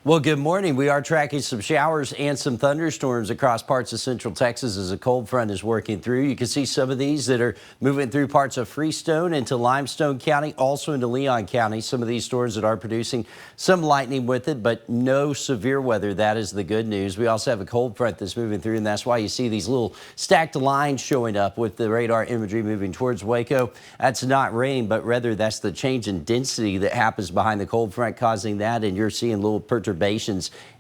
Well, good morning. We are tracking some showers and some thunderstorms across parts of central Texas as a cold front is working through. You can see some of these that are moving through parts of Freestone into Limestone County, also into Leon County. Some of these storms that are producing some lightning with it, but no severe weather. That is the good news. We also have a cold front that's moving through, and that's why you see these little stacked lines showing up with the radar imagery moving towards Waco. That's not rain, but rather that's the change in density that happens behind the cold front causing that, and you're seeing little perturbations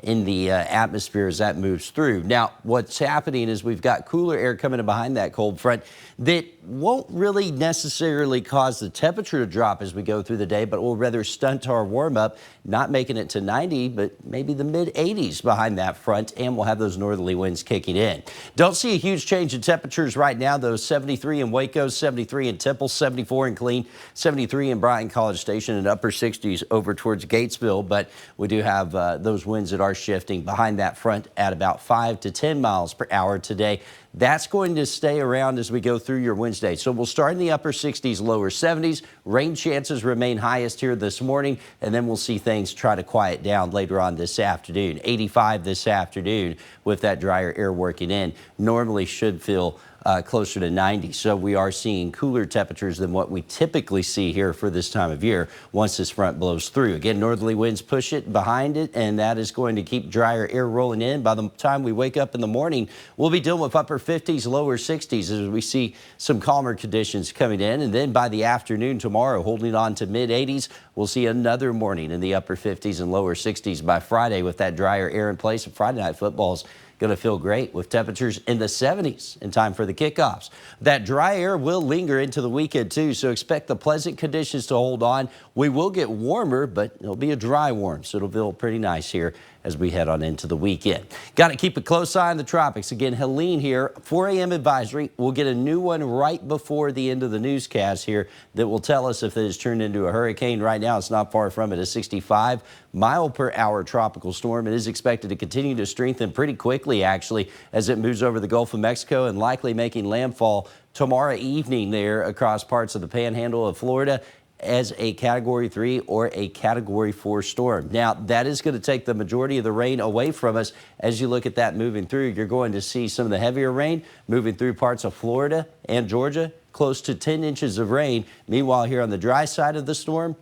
in the atmosphere as that moves through. Now, what's happening is we've got cooler air coming in behind that cold front that won't really necessarily cause the temperature to drop as we go through the day, but will rather stunt our warm up, not making it to 90, but maybe the mid 80s behind that front, and we'll have those northerly winds kicking in. Don't see a huge change in temperatures right now, though. 73 in Waco, 73 in Temple, 74 in Killeen, 73 in Bryan College Station, and upper 60s over towards Gatesville, but we do have those winds that are shifting behind that front at about 5 to 10 miles per hour today. That's going to stay around as we go through your Wednesday. So we'll start in the upper 60s, lower 70s. Rain chances remain highest here this morning, and then we'll see things try to quiet down later on this afternoon. 85 this afternoon with that drier air working in. Normally should feel closer to 90. So we are seeing cooler temperatures than what we typically see here for this time of year once this front blows through. Again, northerly winds push it behind it, and that is going to keep drier air rolling in. By the time we wake up in the morning, we'll be dealing with upper 50s, lower 60s as we see some calmer conditions coming in. And then by the afternoon tomorrow, holding on to mid 80s, we'll see another morning in the upper 50s and lower 60s by Friday with that drier air in place. And Friday night football's going to feel great with temperatures in the 70s in time for the kickoffs. That dry air will linger into the weekend too, so expect the pleasant conditions to hold on. We will get warmer, but it'll be a dry warm, so it'll feel pretty nice here as we head on into the weekend. Got to keep a close eye on the tropics. Again, Helene here, 4 a.m. advisory. We'll get a new one right before the end of the newscast here that will tell us if it has turned into a hurricane. Right now, it's not far from it, a 65-mile-per-hour tropical storm. It is expected to continue to strengthen pretty quickly, actually, as it moves over the Gulf of Mexico and likely making landfall tomorrow evening there across parts of the panhandle of Florida as a Category 3 or a Category 4 storm. Now, that is going to take the majority of the rain away from us. As you look at that moving through, you're going to see some of the heavier rain moving through parts of Florida and Georgia, close to 10 inches of rain. Meanwhile, here on the dry side of the storm,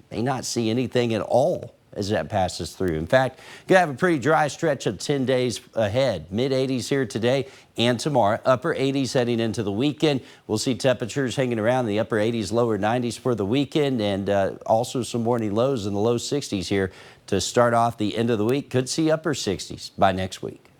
may not see anything at all as that passes through. In fact, you're going to have a pretty dry stretch of 10 days ahead. Mid 80s here today and tomorrow. Upper 80s heading into the weekend. We'll see temperatures hanging around in the upper 80s, lower 90s for the weekend, and also some morning lows in the low 60s here to start off the end of the week. Could see upper 60s by next week.